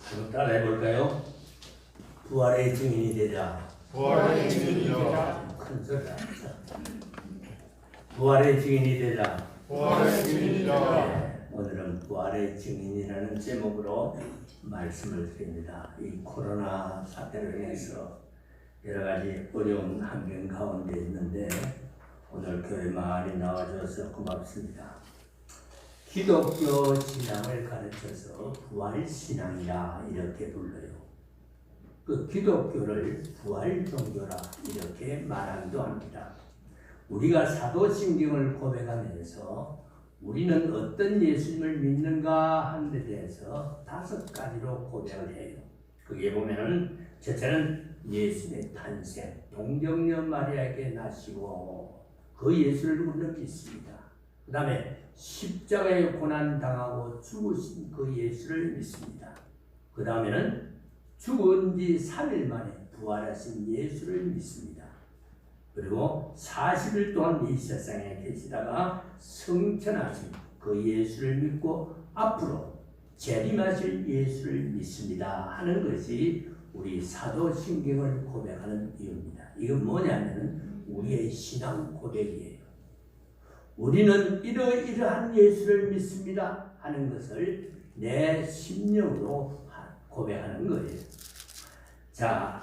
한번 따라해 볼까요? 부활의 증인이 되자. 부활의 증인이 되자. 큰 소리 나면서. 부활의 증인이 되자. 부활의 증인이 되자. 오늘은 부활의 증인이라는 제목으로 말씀을 드립니다. 이 코로나 사태로 인해서 여러 가지 어려운 환경 가운데 있는데 오늘 교회 많이 나와줘서 고맙습니다. 기독교 신앙을 가르쳐서 부활신앙이라 이렇게 불러요. 그 기독교를 부활종교라 이렇게 말하기도 합니다. 우리가 사도신경을 고백하면서 우리는 어떤 예수님을 믿는가 하는 데 대해서 5가지로 고백을 해요. 거기에 보면은 첫째는 예수님의 탄생, 동정녀 마리아에게 나시고 그 예수를 우리는 믿습니다. 그 다음에 십자가에 고난당하고 죽으신 그 예수를 믿습니다. 그 다음에는 죽은 지 3일 만에 부활하신 예수를 믿습니다. 그리고 40일 동안 이 세상에 계시다가 성천하신 그 예수를 믿고 앞으로 재림하실 예수를 믿습니다 하는 것이 우리 사도신경을 고백하는 이유입니다. 이건 뭐냐면 우리의 신앙 고백이에요. 우리는 이러이러한 예수를 믿습니다 하는 것을 내 심령으로 고백하는 거예요. 자,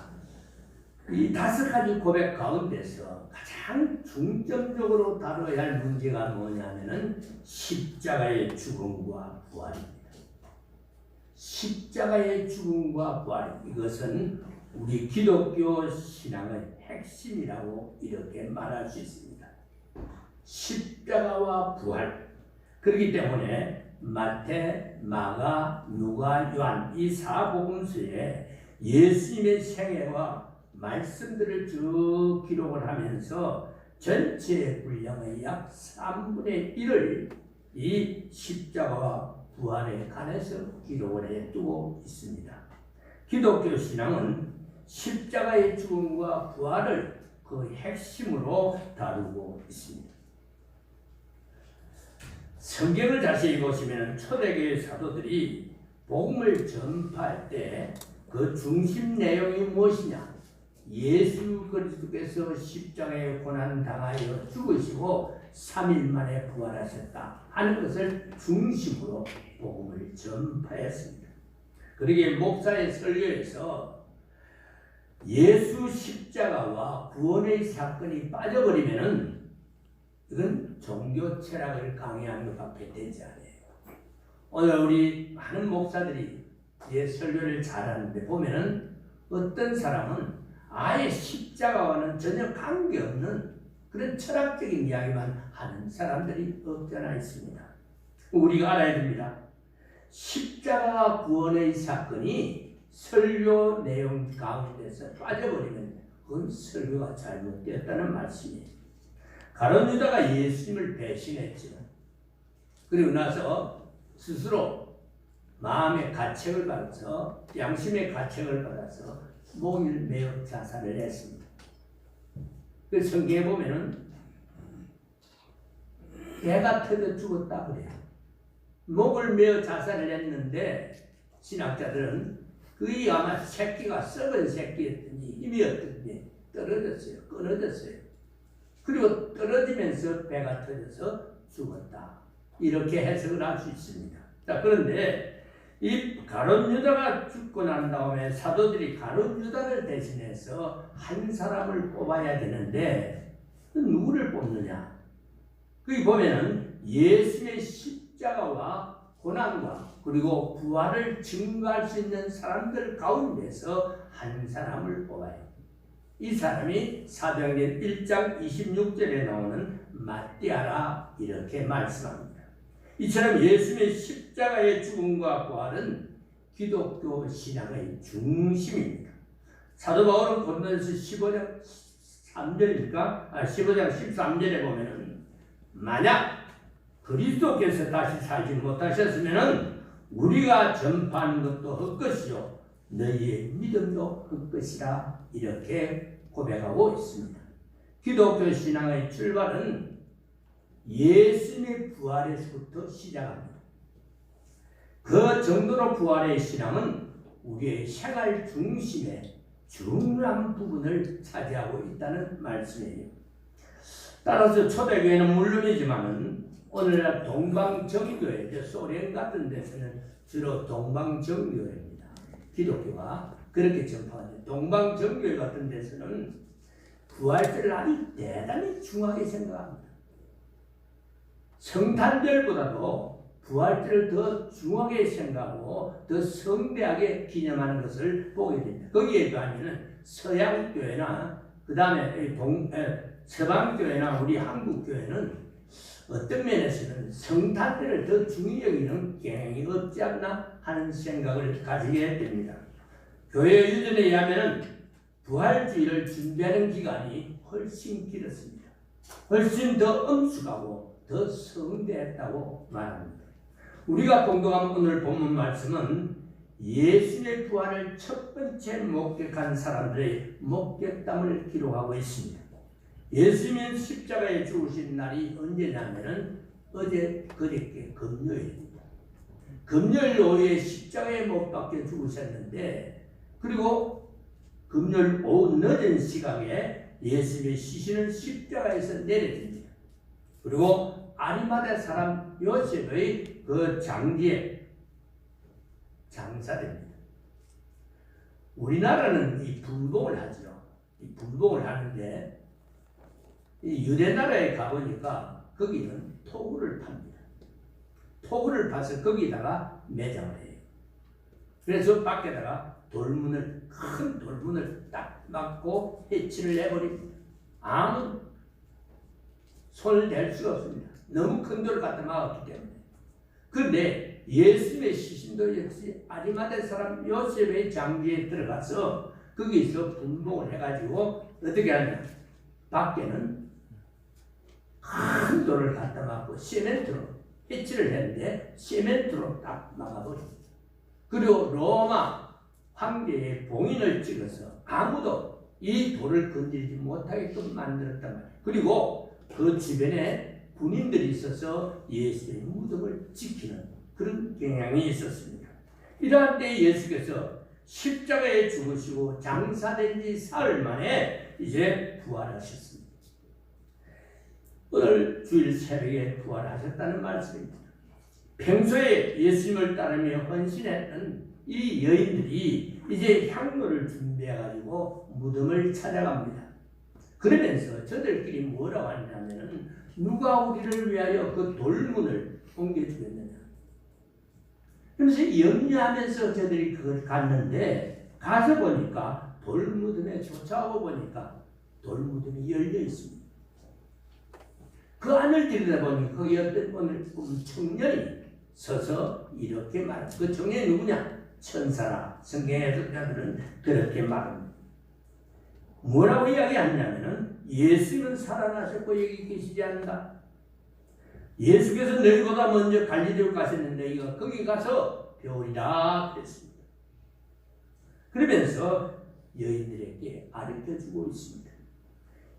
이 5가지 고백 가운데서 가장 중점적으로 다뤄야 할 문제가 뭐냐면은 십자가의 죽음과 부활입니다. 십자가의 죽음과 부활, 이것은 우리 기독교 신앙의 핵심이라고 이렇게 말할 수 있습니다. 십자가와 부활. 그렇기 때문에 마태, 마가, 누가, 요한 이 4복음서에 예수님의 생애와 말씀들을 쭉 기록을 하면서 전체 분량의 약 3분의 1을 이 십자가와 부활에 관해서 기록을 해두고 있습니다. 기독교 신앙은 십자가의 죽음과 부활을 그 핵심으로 다루고 있습니다. 성경을 자세히 보시면 초대교회 사도들이 복음을 전파할 때 그 중심 내용이 무엇이냐? 예수 그리스도께서 십자가에 고난 당하여 죽으시고 3일 만에 부활하셨다 하는 것을 중심으로 복음을 전파했습니다. 그러기에 목사의 설교에서 예수 십자가와 구원의 사건이 빠져버리면은 이건 종교 철학을 강의하는 것밖에 되지 않아요. 오늘 우리 많은 목사들이 설교를 잘하는데 보면은 어떤 사람은 아예 십자가와는 전혀 관계없는 그런 철학적인 이야기만 하는 사람들이 없잖아 있습니다. 우리가 알아야 됩니다. 십자가 구원의 사건이 설교 내용 가운데서 빠져버리면 그건 설교가 잘못되었다는 말씀이에요. 가룟 유다가 예수님을 배신했죠. 그리고 나서 스스로 마음의 가책을 받아서 양심의 가책을 받아서 목을 메어 자살을 했습니다. 그 성경에 보면은 배가 터져 죽었다 그래요. 목을 메어 자살을 했는데 신학자들은 그게 아마 새끼가 썩은 새끼였더니 힘이 없더니 떨어졌어요. 끊어졌어요. 그리고 떨어지면서 배가 터져서 죽었다. 이렇게 해석을 할 수 있습니다. 자, 그런데 이 가룟 유다가 죽고 난 다음에 사도들이 가룟 유다를 대신해서 한 사람을 뽑아야 되는데 누구를 뽑느냐? 거기 보면은 예수의 십자가와 고난과 그리고 부활을 증거할 수 있는 사람들 가운데서 한 사람을 뽑아요. 이 사람이 사도행전 1장 26절에 나오는 마띠아라 이렇게 말씀합니다. 이처럼 예수님의 십자가의 죽음과 부활은 기독교 신앙의 중심입니다. 사도 바울은 고린도전서 15장 3절입니까? 15장 13절에 보면은 만약 그리스도께서 다시 살지 못하셨으면은 우리가 전파하는 것도 헛것이요 너희의 믿음도 헛것이라 이렇게 고백하고 있습니다. 기독교 신앙의 출발은 예수님의 부활에서부터 시작합니다. 그 정도로 부활의 신앙은 우리의 생활 중심의 중요한 부분을 차지하고 있다는 말씀이에요. 따라서 초대교회는 물론이지만은 오늘날 동방정교회, 소련 같은 데서는 주로 동방정교회입니다. 기독교가 그렇게 전파하죠. 동방정교회 같은 데서는 부활절을 아주 대단히 중요하게 생각합니다. 성탄절보다도 부활절을 더 중요하게 생각하고 더 성대하게 기념하는 것을 보게 됩니다. 거기에 비하면 서양교회나 그 다음에 서방교회나 우리 한국교회는 어떤 면에서는 성탄절을 더 중요히 여기는 경향이 없지 않나 하는 생각을 가지게 됩니다. 교회 유전에 의하면 부활주의를 준비하는 기간이 훨씬 길었습니다. 훨씬 더 엄숙하고 더 성대했다고 말합니다. 우리가 공동한 오늘 본문 말씀은 예수님의 부활을 첫 번째 목격한 사람들의 목격담을 기록하고 있습니다. 예수님은 십자가에 죽으신 날이 언제냐면은 어제 그저께 금요일입니다. 금요일 오후에 십자가에 못 박혀 죽으셨는데, 그리고 금요일 오후 늦은 시각에 예수님의 시신은 십자가에서 내려집니다. 그리고 아리마대 사람 요셉의 그 장기에 장사됩니다. 우리나라는 이 분봉을 하죠. 이 분봉을 하는데 이 유대 나라에 가보니까 거기는 토구를 팝니다. 토구를 파서 거기다가 매장을 해요. 그래서 밖에다가 큰 돌문을 딱 막고 해치를 내버립니다. 아무 손을 댈 수가 없습니다. 너무 큰 돌을 갖다 막았기 때문에. 그런데 예수님의 시신도 역시 아리마대 사람 요셉의 장기에 들어가서 거기서 분봉을 해가지고 어떻게 하냐, 밖에는 큰 돌을 갖다 막고 시멘트로 해치를 했는데 시멘트로 딱 막아버립니다. 그리고 로마 황제의 봉인을 찍어서 아무도 이 돌을 건드리지 못하게끔 만들었단 말이에요. 그리고 그 주변에 군인들이 있어서 예수의 무덤을 지키는 그런 경향이 있었습니다. 이러한 때에 예수께서 십자가에 죽으시고 장사된 지 사흘 만에 이제 부활하셨습니다. 오늘 주일 새벽에 부활하셨다는 말씀입니다. 평소에 예수님을 따르며 헌신했던 이 여인들이 이제 향로를 준비해가지고 무덤을 찾아갑니다. 그러면서 저들끼리 뭐라고 하냐면은 누가 우리를 위하여 그 돌문을 옮겨주겠느냐. 그러면서 염려하면서 저들이 그걸 갔는데, 가서 보니까 돌무덤에 쫓아오고 보니까 돌무덤이 열려 있습니다. 그 안을 들여다보니 거기 어떤 청년이 서서 이렇게 말합니다. 그 청년이 누구냐? 천사라. 성경 해석자들은 그렇게 말합니다. 뭐라고 이야기하냐면은 예수는 살아나셨고 여기 계시지 않는다. 예수께서 너희보다 먼저 갈릴리로 가셨는데 너희가 거기 가서 배우리라 그랬습니다. 그러면서 여인들에게 가르쳐주고 있습니다.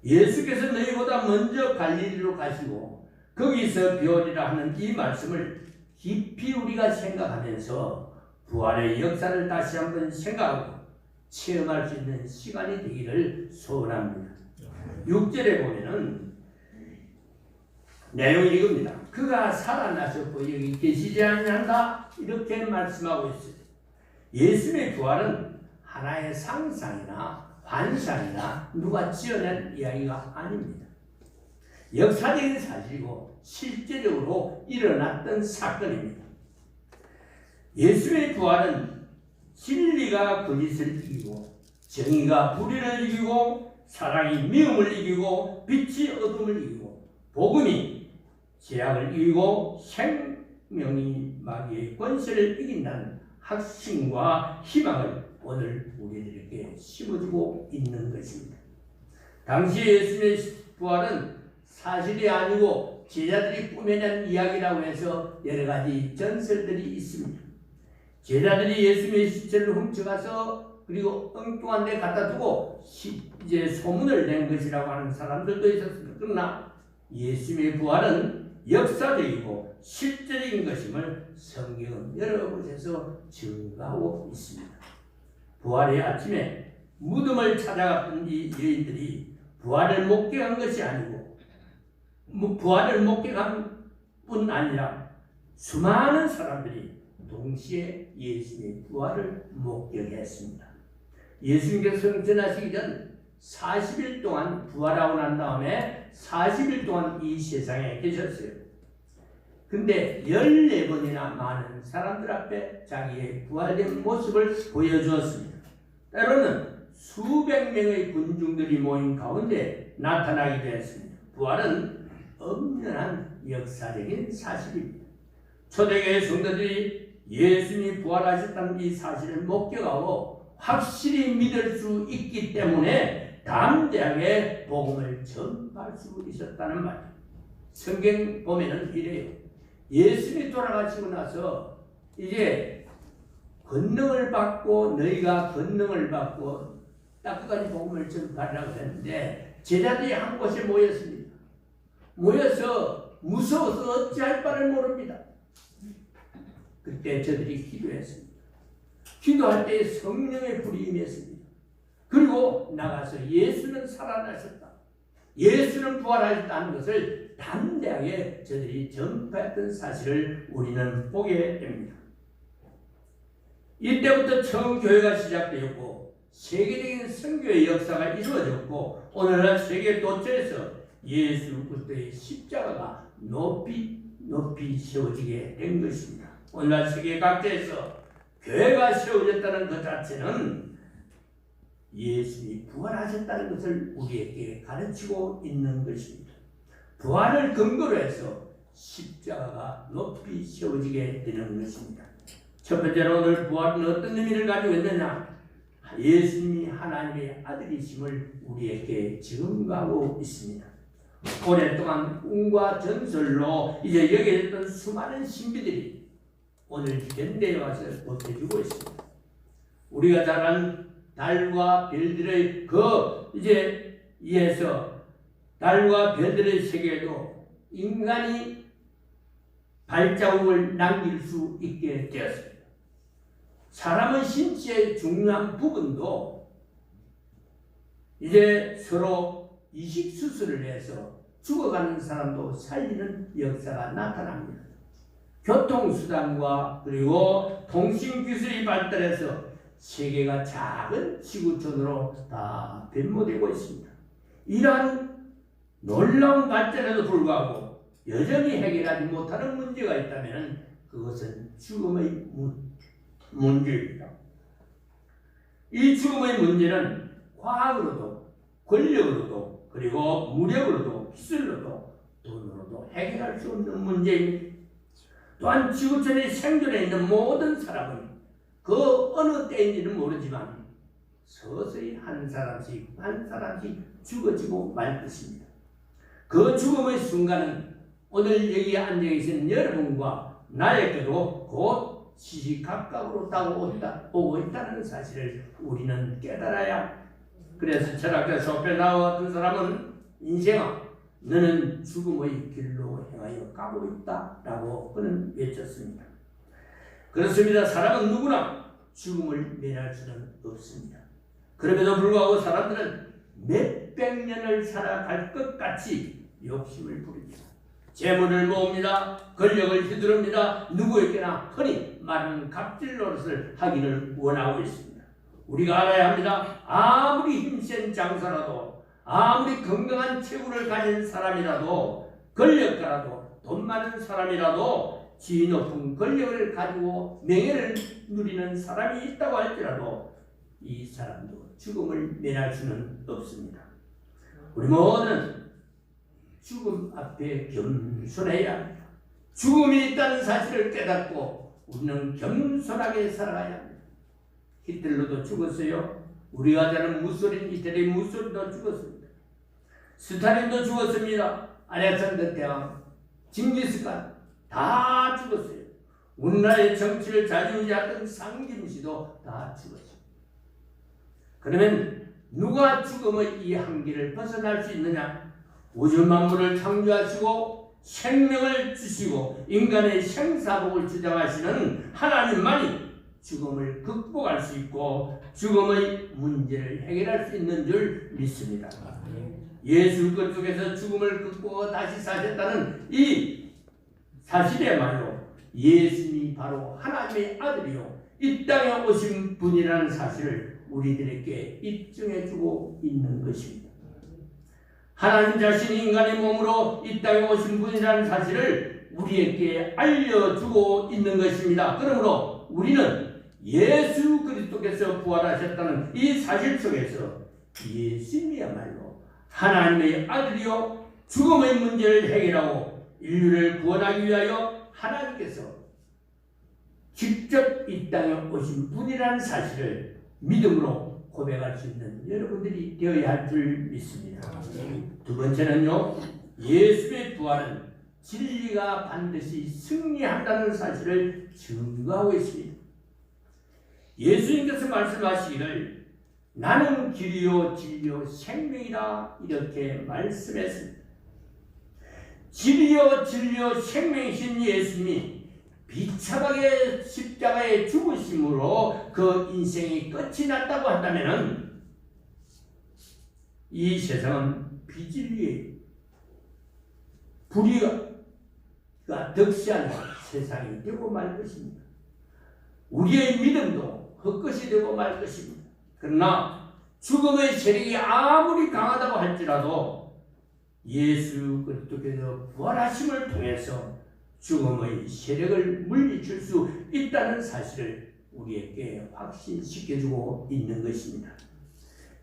예수께서 너희보다 먼저 갈릴리로 가시고 거기서 배우리라 하는 이 말씀을 깊이 우리가 생각하면서 부활의 역사를 다시 한번 생각하고 체험할 수 있는 시간이 되기를 소원합니다. 6절에 보면은 내용이 이겁니다. 그가 살아나셨고 여기 계시지 않는다 이렇게 말씀하고 있어요. 예수님의 부활은 하나의 상상이나 환상이나 누가 지어낸 이야기가 아닙니다. 역사적인 사실이고 실제적으로 일어났던 사건입니다. 예수의 부활은 진리가 거짓을 이기고 정의가 불의를 이기고 사랑이 미움을 이기고 빛이 어둠을 이기고 복음이 죄악을 이기고 생명이 마귀의 권세를 이긴다는 확신과 희망을 오늘 우리들에게 심어주고 있는 것입니다. 당시 예수님의 부활은 사실이 아니고 제자들이 꾸며낸 이야기라고 해서 여러 가지 전설들이 있습니다. 제자들이 예수님의 시체를 훔쳐가서 그리고 엉뚱한 데 갖다 두고 이제 소문을 낸 것이라고 하는 사람들도 있었습니다. 그러나 예수님의 부활은 역사적이고 실제적인 것임을 성경은 여러 곳에서 증거하고 있습니다. 부활의 아침에 무덤을 찾아갔던 이 여인들이 부활을 목격한 것이 아니고 부활을 목격한 뿐 아니라 수많은 사람들이 동시에 예수님의 부활을 목격했습니다. 예수님께서 승천하시기 전 40일 동안 부활하고 난 다음에 40일 동안 이 세상에 계셨어요. 근데 14번이나 많은 사람들 앞에 자기의 부활된 모습을 보여주었습니다. 때로는 수백 명의 군중들이 모인 가운데 나타나기도 했습니다. 부활은 엄연한 역사적인 사실입니다. 초대교회 성도들이 예수님이 부활하셨다는 이 사실을 목격하고 확실히 믿을 수 있기 때문에 담대하게 복음을 전파할 수 있었다는 말이에요. 성경 보면은 이래요. 예수님이 돌아가시고 나서 이제 권능을 받고 너희가 권능을 받고 땅끝까지 복음을 전파하라고 했는데 제자들이 한 곳에 모였습니다. 모여서 무서워서 어찌할 바를 모릅니다. 그때 저들이 기도했습니다. 기도할 때 성령의 불이 임했습니다. 그리고 나가서 예수는 살아나셨다, 예수는 부활하셨다는 것을 담대하게 저들이 전파했던 사실을 우리는 보게 됩니다. 이때부터 처음 교회가 시작되었고 세계적인 선교의 역사가 이루어졌고 오늘날 세계 도처에서 예수 그리스도의 십자가가 높이 세워지게 된 것입니다. 오늘날 세계 각지에서 교회가 세워졌다는 것 자체는 예수님이 부활하셨다는 것을 우리에게 가르치고 있는 것입니다. 부활을 근거로 해서 십자가가 높이 세워지게 되는 것입니다. 첫 번째로 오늘 부활은 어떤 의미를 가지고 있느냐? 예수님이 하나님의 아들이심을 우리에게 증거하고 있습니다. 오랫동안 꿈과 전설로 이제 여겨졌던 수많은 신비들이 오늘 현대에 와서 보태주고 있습니다. 우리가 잘 아는 달과 별들의 이제 이에서 달과 별들의 세계에도 인간이 발자국을 남길 수 있게 되었습니다. 사람의 신체의 중요한 부분도 이제 서로 이식 수술을 해서 죽어가는 사람도 살리는 역사가 나타납니다. 교통수단과 그리고 통신기술이 발달해서 세계가 작은 지구촌으로 다 변모되고 있습니다. 이러한 놀라운 발전에도 불구하고 여전히 해결하지 못하는 문제가 있다면 그것은 죽음의 문제입니다. 이 죽음의 문제는 과학으로도 권력으로도 그리고 무력으로도 기술로도 돈으로도 해결할 수 없는 문제입니다. 또한 지구촌에 생존해 있는 모든 사람은 그 어느 때인지는 모르지만 서서히 한 사람씩 죽어지고 말 것입니다. 그 죽음의 순간은 오늘 여기 앉아 계신 여러분과 나에게도 곧 시시각각으로 오고 있다는 사실을 우리는 깨달아야. 그래서 철학자 쇼펜하우어 같은 사람은 인생아 너는 죽음의 길로 행하여 가고 있다라고 그는 외쳤습니다. 그렇습니다. 사람은 누구나 죽음을 면할 수는 없습니다. 그럼에도 불구하고 사람들은 몇백 년을 살아갈 것 같이 욕심을 부립니다. 재물을 모읍니다. 권력을 휘두릅니다. 누구에게나 흔히 말하는 갑질 노릇을 하기를 원하고 있습니다. 우리가 알아야 합니다. 아무리 힘센 장사라도 아무리 건강한 체구를 가진 사람이라도 권력가라도 돈 많은 사람이라도 지위 높은 권력을 가지고 명예를 누리는 사람이 있다고 할지라도 이 사람도 죽음을 면할 수는 없습니다. 우리 모두는 죽음 앞에 겸손해야 합니다. 죽음이 있다는 사실을 깨닫고 우리는 겸손하게 살아가야 합니다. 히틀러도 죽었어요. 우리가 잘 아는 무솔린, 이태리 무솔린도 죽었습니다. 스탈린도 죽었습니다. 알렉산더 대왕, 징기스칸 다 죽었어요. 우리나라의 정치를 좌지우지하던 상김씨도 다 죽었습니다. 그러면 누가 죽음의 이 한계를 벗어날 수 있느냐? 우주 만물을 창조하시고 생명을 주시고 인간의 생사복을 주장하시는 하나님만이 죽음을 극복할 수 있고 죽음의 문제를 해결할 수 있는 줄 믿습니다. 예수 그리스도께서 죽음을 극복하고 다시 사셨다는 이 사실이야말로 예수님이 바로 하나님의 아들이요 이 땅에 오신 분이라는 사실을 우리들에게 입증해주고 있는 것입니다. 하나님 자신이 인간의 몸으로 이 땅에 오신 분이라는 사실을 우리에게 알려주고 있는 것입니다. 그러므로 우리는 예수 그리스도께서 부활하셨다는 이 사실 속에서 예수님이야말로 하나님의 아들이요 죽음의 문제를 해결하고 인류를 구원하기 위하여 하나님께서 직접 이 땅에 오신 분이라는 사실을 믿음으로 고백할 수 있는 여러분들이 되어야 할 줄 믿습니다. 두 번째는요, 예수의 부활은 진리가 반드시 승리한다는 사실을 증거하고 있습니다. 예수님께서 말씀하시기를 나는 길이요 진리요 생명이라 이렇게 말씀했습니다. 길이요 진리요 생명이신 예수님이 비참하게 십자가에 죽으심으로 그 인생이 끝이 났다고 한다면 이 세상은 비진리의 불의가 득세하는 세상이 되고 말 것입니다. 우리의 믿음도 헛것이 되고 말 것입니다. 그러나 죽음의 세력이 아무리 강하다고 할지라도 예수 그리스도께서 부활하심을 통해서 죽음의 세력을 물리칠 수 있다는 사실을 우리에게 확신시켜주고 있는 것입니다.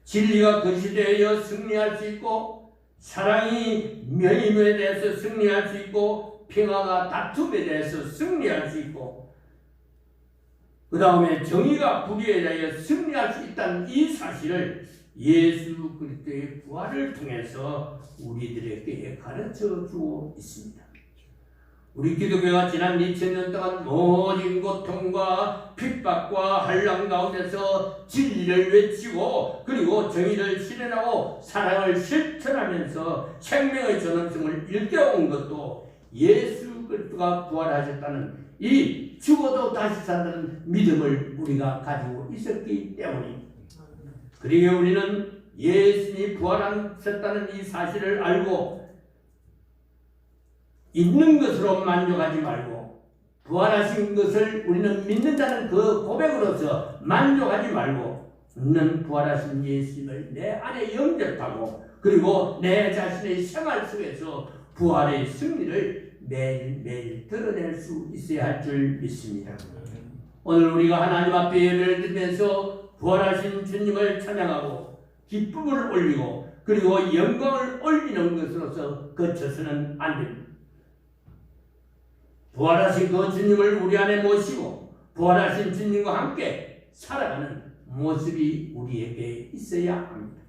진리가 거시되어 승리할 수 있고 사랑이 면임에 대해서 승리할 수 있고 평화가 다툼에 대해서 승리할 수 있고 그 다음에 정의가 불의에 대하여 승리할 수 있다는 이 사실을 예수 그리스도의 부활을 통해서 우리들에게 가르쳐주고 있습니다. 우리 기독교가 지난 2000년 동안 모든 고통과 핍박과 한란 가운데서 진리를 외치고 그리고 정의를 실현하고 사랑을 실천하면서 생명의 전능성을 일깨운 것도 예수 그리스도가 부활하셨다는 이 죽어도 다시 산다는 믿음을 우리가 가지고 있었기 때문입니다. 그러기에 우리는 예수님이 부활하셨다는 이 사실을 알고 있는 것으로 만족하지 말고 부활하신 것을 우리는 믿는다는 그 고백으로서 만족하지 말고 있는 부활하신 예수님을 내 안에 영접하고 그리고 내 자신의 생활 속에서 부활의 승리를 매일매일 드러낼 수 있어야 할 줄 믿습니다. 오늘 우리가 하나님 앞에 예배를 드리면서 부활하신 주님을 찬양하고 기쁨을 올리고 그리고 영광을 올리는 것으로서 거쳐서는 안 됩니다. 부활하신 그 주님을 우리 안에 모시고 부활하신 주님과 함께 살아가는 모습이 우리에게 있어야 합니다.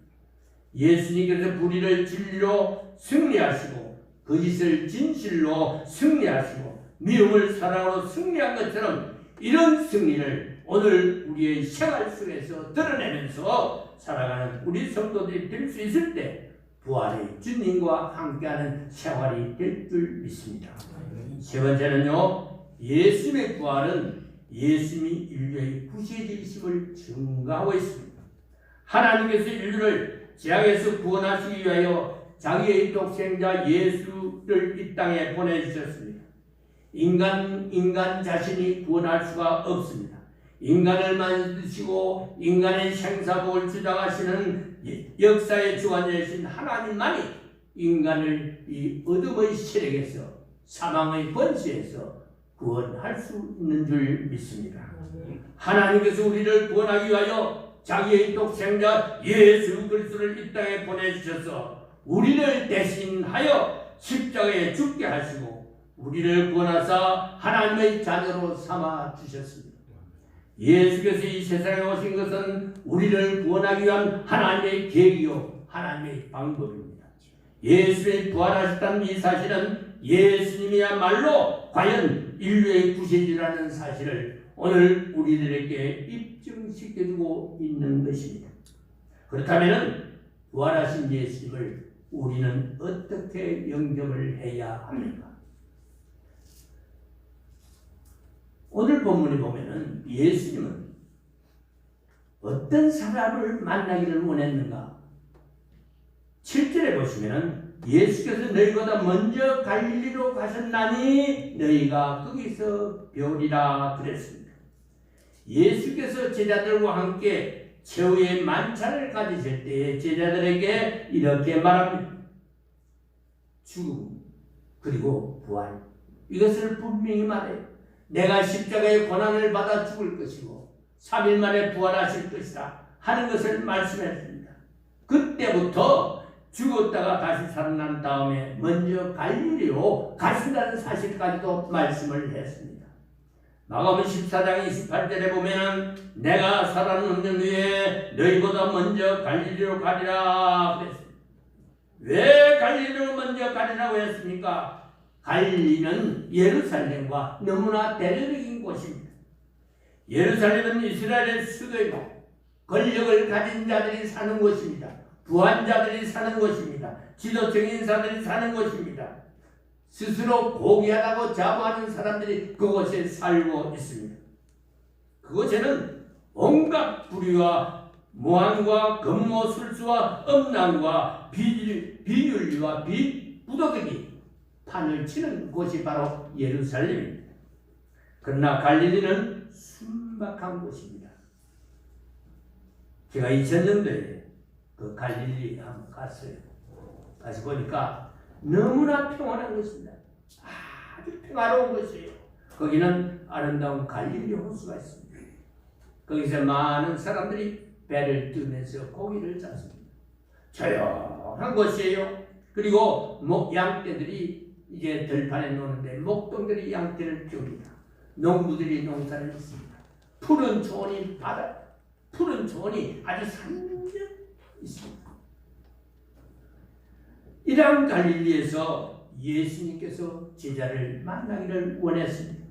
예수님께서 불의를 진리로 승리하시고 거짓을 진실로 승리하시고 미움을 사랑으로 승리한 것처럼 이런 승리를 오늘 우리의 생활 속에서 드러내면서 살아가는 우리 성도들이 될 수 있을 때 부활의 주님과 함께하는 생활이 될 줄 믿습니다. 세 번째는요, 예수님의 부활은 예수님이 인류의 구세주이심을 증거하고 있습니다. 하나님께서 인류를 죄악에서 구원하시기 위하여 자기의 독생자 예수를 이 땅에 보내주셨습니다. 인간 자신이 구원할 수가 없습니다. 인간을 만드시고 인간의 생사복을 주장하시는 역사의 주관자이신 하나님만이 인간을 이 어둠의 세력에서 사망의 번뇌에서 구원할 수 있는 줄 믿습니다. 하나님께서 우리를 구원하기 위하여 자기의 독생자 예수 그리스도를 이 땅에 보내주셔서 우리를 대신하여 십자가에 죽게 하시고 우리를 구원하사 하나님의 자녀로 삼아 주셨습니다. 예수께서 이 세상에 오신 것은 우리를 구원하기 위한 하나님의 계획이요 하나님의 방법입니다. 예수의 부활하셨다는 이 사실은 예수님이야말로 과연 인류의 구세주라는 사실을 오늘 우리들에게 입증시켜주고 있는 것입니다. 그렇다면 부활하신 예수님을 우리는 어떻게 영접을 해야 합니까? 오늘 본문에 보면은 예수님은 어떤 사람을 만나기를 원했는가? 7절에 보시면은 예수께서 너희보다 먼저 갈릴리로 가셨나니 너희가 거기서 배우리라 그랬습니다. 예수께서 제자들과 함께 최후의 만찬을 가지실 때에 제자들에게 이렇게 말합니다. 죽음 그리고 부활, 이것을 분명히 말해요. 내가 십자가의 고난을 받아 죽을 것이고 3일 만에 부활하실 것이다 하는 것을 말씀했습니다. 그때부터 죽었다가 다시 살아난 다음에 먼저 갈릴리로 가신다는 사실까지도 말씀을 했습니다. 마가복음 14장 28절에 보면은 내가 살아남는 후에 너희보다 먼저 갈릴리로 가리라 그랬습니다. 왜 갈릴리로 먼저 가리라고 했습니까? 갈릴리는 예루살렘과 너무나 대조적인 곳입니다. 예루살렘은 이스라엘의 수도이고 권력을 가진 자들이 사는 곳입니다. 부한자들이 사는 곳입니다. 지도층 인사들이 사는 곳입니다. 스스로 고귀하다고 자부하는 사람들이 그곳에 살고 있습니다. 그곳에는 온갖 불의와 모함과 금모술수와 음란과 비윤리와 비부도덕이 판을 치는 곳이 바로 예루살렘입니다. 그러나 갈릴리는 순박한 곳입니다. 제가 2000년도에 그 갈릴리 한번 갔어요. 가서 보니까 너무나 평안한 곳입니다. 아주 평화로운 곳이에요. 거기는 아름다운 갈릴리 호수가 있습니다. 거기서 많은 사람들이 배를 뜨면서 고기를 잡습니다. 조용한 곳이에요. 그리고 양떼들이 이제 들판에 노는데 목동들이 양떼를 키웁니다. 농부들이 농사를 짓습니다. 푸른 초원이 푸른 초원이 아주 산뜻 있습니다. 이러한 갈릴리에서 예수님께서 제자를 만나기를 원했습니다.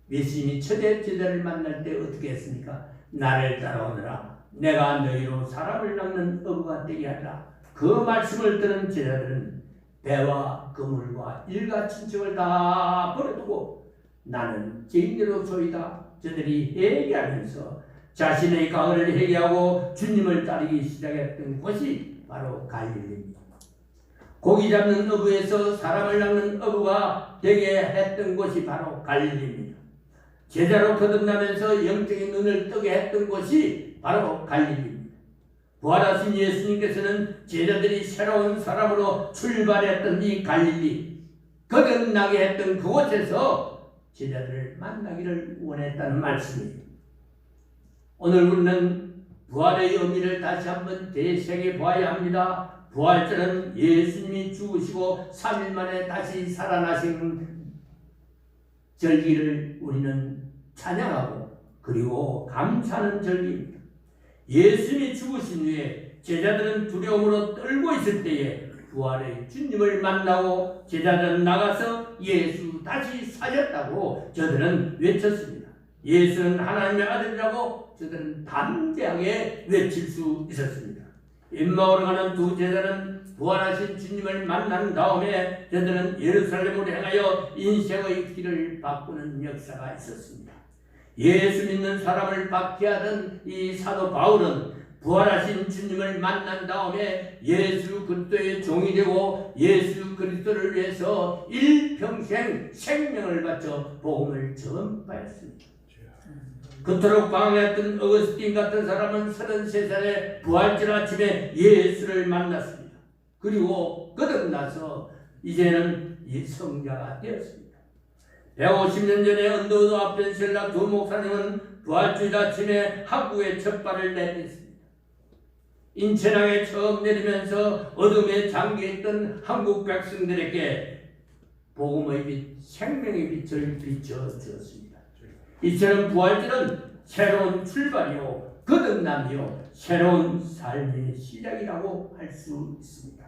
예수님이 첫째 제자를 만날 때 어떻게 했습니까? 나를 따라오너라. 내가 너희로 사람을 낚는 어부가 되게 하리라. 그 말씀을 들은 제자들은 배와 그물과 일가 친척을 다 버려두고 나는 죄인으로 소이다. 저들이 회개하면서 자신의 가을을 회개하고 주님을 따르기 시작했던 곳이 바로 갈릴리입니다. 고기 잡는 어부에서 사람을 낚는 어부가 되게 했던 곳이 바로 갈릴리입니다. 제자로 거듭나면서 영적인 눈을 뜨게 했던 곳이 바로 갈릴리입니다. 부활하신 예수님께서는 제자들이 새로운 사람으로 출발했던 이 갈릴리, 거듭나게 했던 그곳에서 제자들을 만나기를 원했다는 말씀이에요. 오늘 우리는 부활의 의미를 다시 한번 되새겨 보아야 합니다. 부활절은 예수님이 죽으시고 3일 만에 다시 살아나신 절기를 우리는 찬양하고 그리고 감사하는 절기입니다. 예수님이 죽으신 후에 제자들은 두려움으로 떨고 있을 때에 부활의 주님을 만나고 제자들은 나가서 예수 다시 살렸다고 저들은 외쳤습니다. 예수는 하나님의 아들이라고 저들은 담대하게 외칠 수 있었습니다. 엠마오로 가는 두 제자는 부활하신 주님을 만난 다음에 저들은 예루살렘으로 향하여 인생의 길을 바꾸는 역사가 있었습니다. 예수 믿는 사람을 박해하던 이 사도 바울은 부활하신 주님을 만난 다음에 예수 그리스도의 종이 되고 예수 그리스도를 위해서 일평생 생명을 바쳐 복음을 전파했습니다. 그토록 방황했던 어거스틴 같은 사람은 33살에 부활절 아침에 예수를 만났습니다. 그리고 거듭나서 이제는 성자가 되었습니다. 150년 전에 언더우드 아펜셀라 두 목사님은 부활주일 아침에 한국에 첫 발을 내딛습니다. 인천항에 처음 내리면서 어둠에 잠겨있던 한국 백성들에게 복음의 빛, 생명의 빛을 비춰주었습니다. 이처럼 부활절은 새로운 출발이요 거듭남이요 새로운 삶의 시작이라고 할 수 있습니다.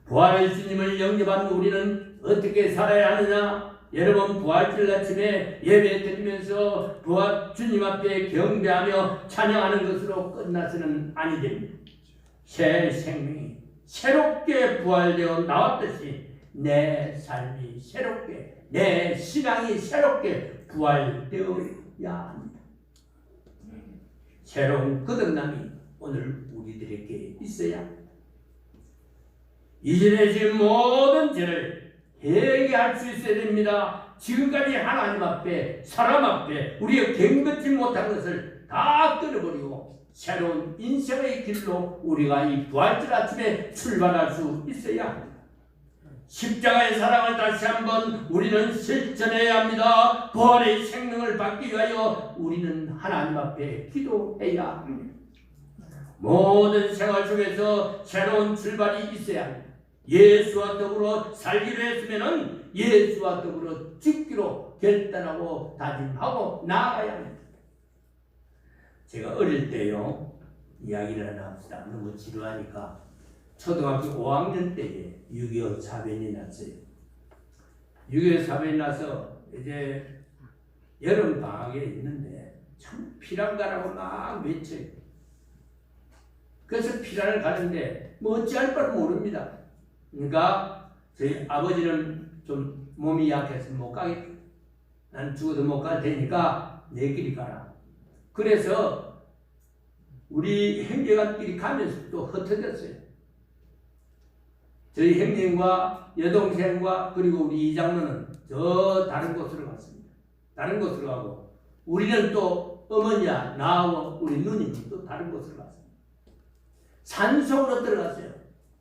부활의 주님을 영접한 우리는 어떻게 살아야 하느냐? 여러분 부활절 아침에 예배 드리면서 부활 주님 앞에 경배하며 찬양하는 것으로 끝나서는 아니 됩니다. 새 생명이 새롭게 부활되어 나왔듯이 내 삶이 새롭게, 내 신앙이 새롭게 부활되어야 합니다. 새로운 거듭남이 오늘 우리들에게 있어야 합니다. 이전에 지은 모든 죄를 회개할 수 있어야 됩니다. 지금까지 하나님 앞에, 사람 앞에 우리가 견긋지 못한 것을 다 끊어버리고 새로운 인생의 길로 우리가 이 부활절 아침에 출발할 수 있어야 합니다. 십자가의 사랑을 다시 한번 우리는 실천해야 합니다. 부활의 생명을 받기 위하여 우리는 하나님 앞에 기도해야 합니다. 모든 생활 속에서 새로운 출발이 있어야 합니다. 예수와 더불어 살기로 했으면 예수와 더불어 죽기로 결단하고 다짐하고 나아가야 합니다. 제가 어릴 때요, 이야기를 하나 합시다. 너무 지루하니까. 초등학교 5학년 때에 6.25 사변이 났어요. 6.25 사변이 나서 이제 여름 방학에 있는데 참 피난가라고 막 외쳐요. 그래서 피난을 가는데 뭐 어찌할 바를 모릅니다. 그러니까 저희 아버지는 좀 몸이 약해서 못 가겠다. 난 죽어도 못 갈 테니까 내 길이 가라. 그래서 우리 형제간끼리 가면서 또 흩어졌어요. 저희 형님과 여동생과 그리고 우리 이장로는 저 다른 곳으로 갔습니다. 다른 곳으로 가고 우리는 또 어머니와 나하고 우리 누님이 또 다른 곳으로 갔습니다. 산속으로 들어갔어요.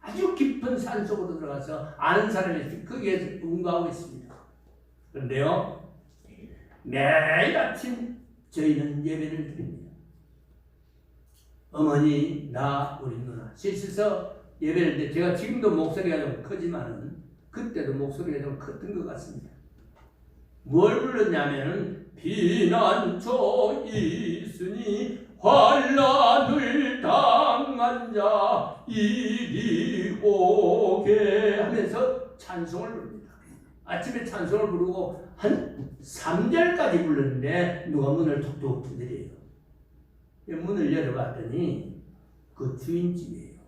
아주 깊은 산속으로 들어가서 아는 사람이 있어요. 거기에서 응가하고 있습니다. 그런데요, 매일 아침 저희는 예배를 드립니다. 어머니, 나, 우리 누나 셋이서 예배를 때 제가 지금도 목소리가 좀 크지만은 그때도 목소리가 좀 컸던 것 같습니다. 뭘 불렀냐면은 피난처 있으니 환난을 당한 자 이리 오게 하면서 찬송을 부릅니다. 아침에 찬송을 부르고 한 3절까지 불렀는데 누가 문을 톡톡 두드려요. 문을 열어봤더니 그 주인집이에요.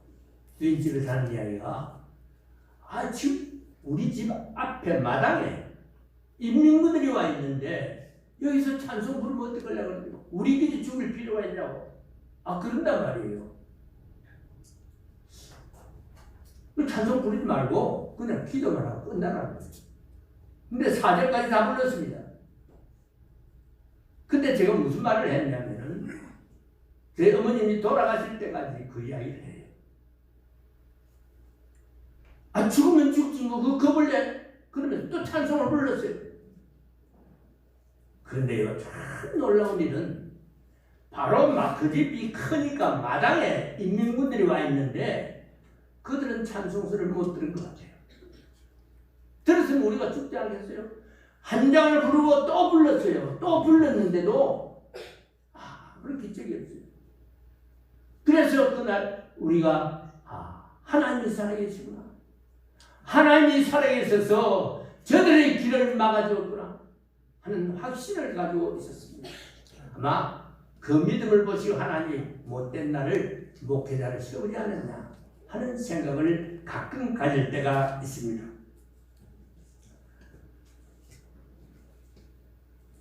주인집에 사는 이야기가 지금 우리 집 앞에 마당에 인민군들이 와 있는데 여기서 찬송 부르면 어떡하려고 우리끼리 죽을 필요가 있냐고 그런단 말이에요. 찬송 부르지 말고 그냥 기도만 하고 끝나라고. 근데 4절까지 다 불렀습니다. 근데 제가 무슨 말을 했냐면은 제 어머님이 돌아가실 때까지 그 이야기를 해요. 죽으면 죽지 뭐 그거 겁을내. 그러면 또 찬송을 불렀어요. 그런데요, 참 놀라운 일은 바로 막 그 집이 크니까 마당에 인민군들이 와 있는데 그들은 찬송소를 못 들은 것 같아요. 들었으면 우리가 죽지 않겠어요? 한 장을 부르고 또 불렀어요. 또 불렀는데도 그런 기적이 없어요. 그래서 그날 우리가 하나님이 살아계시구나. 하나님이 살아계셔서 저들의 길을 막아주었구나 하는 확신을 가지고 있었습니다. 아마 그 믿음을 보시고 하나님이 못된 나를 목회자를 세우지 않았나 하는 생각을 가끔 가질 때가 있습니다.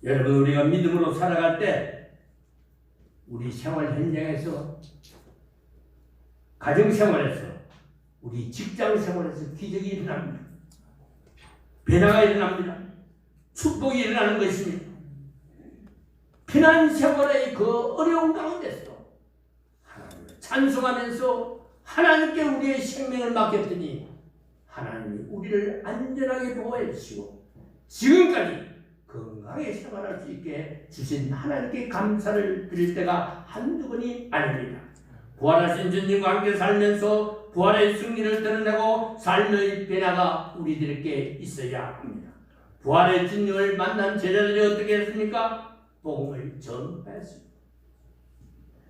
여러분, 우리가 믿음으로 살아갈 때 우리 생활 현장에서, 가정생활에서, 우리 직장생활에서 기적이 일어납니다. 변화가 일어납니다. 축복이 일어나는 것입니다. 피난생활의 그 어려운 가운데서도 하나님을 찬송하면서 하나님께 우리의 생명을 맡겼더니 하나님이 우리를 안전하게 보호해 주시고 지금까지 건강하게 생활할 수 있게 주신 하나님께 감사를 드릴 때가 한두 번이 아닙니다. 부활하신 주님과 함께 살면서 부활의 승리를 드러내고 삶의 변화가 우리들에게 있어야 합니다. 부활의 주님을 만난 제자들이 어떻게 했습니까? 복음을 전파했습니다.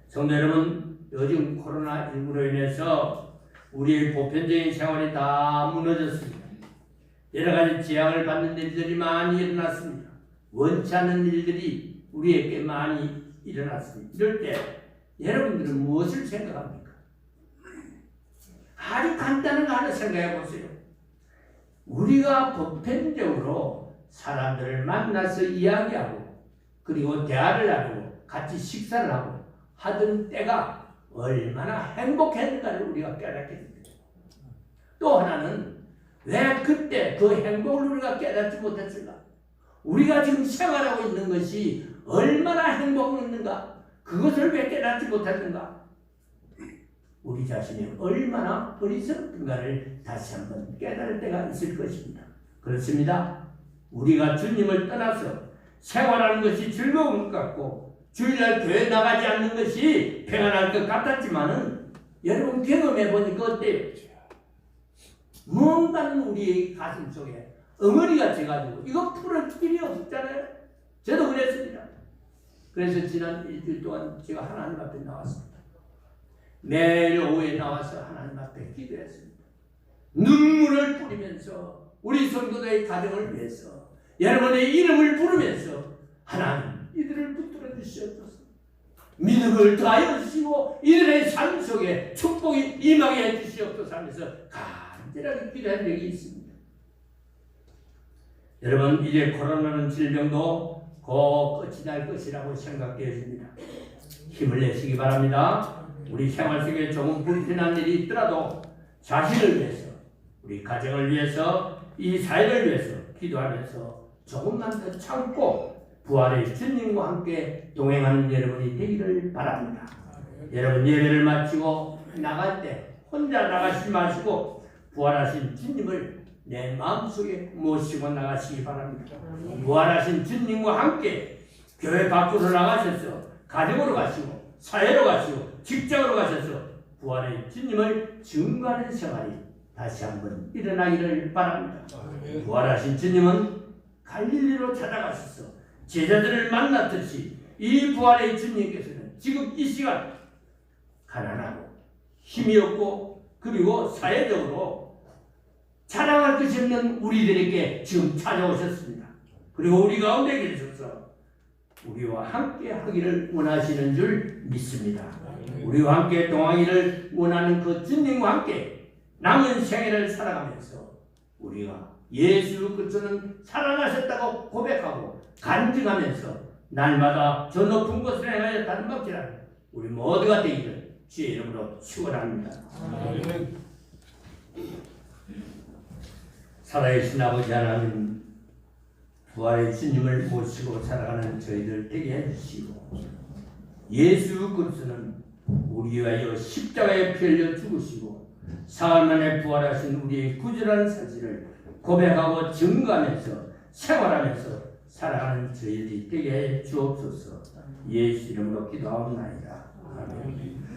성도 여러분, 요즘 코로나19로 인해서 우리의 보편적인 생활이 다 무너졌습니다. 여러 가지 제약을 받는 일들이 많이 일어났습니다. 원치 않는 일들이 우리에게 많이 일어났습니다. 이럴 때 여러분들은 무엇을 생각합니까? 아주 간단한 거 하나 생각해 보세요. 우리가 보편적으로 사람들을 만나서 이야기하고 그리고 대화를 나누고 같이 식사를 하고 하던 때가 얼마나 행복했는가를 우리가 깨닫게 됩니다. 또 하나는 왜 그때 그 행복을 우리가 깨닫지 못했을까? 우리가 지금 생활하고 있는 것이 얼마나 행복했는가? 그것을 왜 깨닫지 못했는가? 우리 자신이 얼마나 어리석은가를 다시 한번 깨달을 때가 있을 것입니다. 그렇습니다. 우리가 주님을 떠나서 생활하는 것이 즐거운 것 같고 주일날 교회 나가지 않는 것이 평안할 것 같았지만은 여러분 경험해 보니까 어때요? 뭔가는 우리의 가슴 속에 엉어리가 져가지고 이거 풀을 길이 없었잖아요. 저도 그랬습니다. 그래서 지난 일주일 동안 제가 하나님 앞에 나왔습니다. 매일 오후에 나와서 하나님 앞에 기도했습니다. 눈물을 뿌리면서 우리 성도들의 가정을 위해서 여러분의 이름을 부르면서 하나님 이들을 붙들어 주시옵소서. 믿음을 더하여 주시고 이들의 삶 속에 축복이 임하게 해 주시옵소서 하면서 간절하게 기도한 적이 있습니다. 여러분 이제 코로나는 질병도 곧 끝이 날 것이라고 생각되어집니다. 힘을 내시기 바랍니다. 우리 생활 속에 조금 불편한 일이 있더라도 자신을 위해서 우리 가정을 위해서 이 사회를 위해서 기도하면서 조금만 더 참고 부활의 주님과 함께 동행하는 여러분이 되기를 바랍니다. 여러분 예배를 마치고 나갈 때 혼자 나가지 마시고 부활하신 주님을 내 마음속에 모시고 나가시기 바랍니다. 부활하신 주님과 함께 교회 밖으로 나가셔서 가정으로 가시고 사회로 가시고 직장으로 가셔서 부활의 주님을 증거하는 생활이 다시 한번 일어나기를 바랍니다. 부활하신 주님은 갈릴리로 찾아가셔서 제자들을 만났듯이 이 부활의 주님께서는 지금 이 시간 가난하고 힘이 없고 그리고 사회적으로 자랑할 것이 없는 우리들에게 지금 찾아오셨습니다. 그리고 우리 가운데 계셔서 우리와 함께 하기를 원하시는 줄 믿습니다. 우리와 함께 동행하기를 원하는 그 주님과 함께 남은 생애를 살아가면서 우리가 예수 그리스도는 살아나셨다고 고백하고 간증하면서 날마다 저 높은 곳을 향하여 단박질하는 우리 모두가 되기를 주의 이름으로 축원합니다. 살아계신 아버지 하나님, 부활의 주님을 모시고 살아가는 저희들 되게 해주시고 예수 그리스도는 우리 위하여 십자가에 피 흘려 죽으시고 사흘 만에 부활하신 우리의 구절한 사실을 고백하고 증거하면서 생활하면서 살아가는 저희들이 되게 해 주옵소서. 예수 이름으로 기도하옵나이다. 아멘.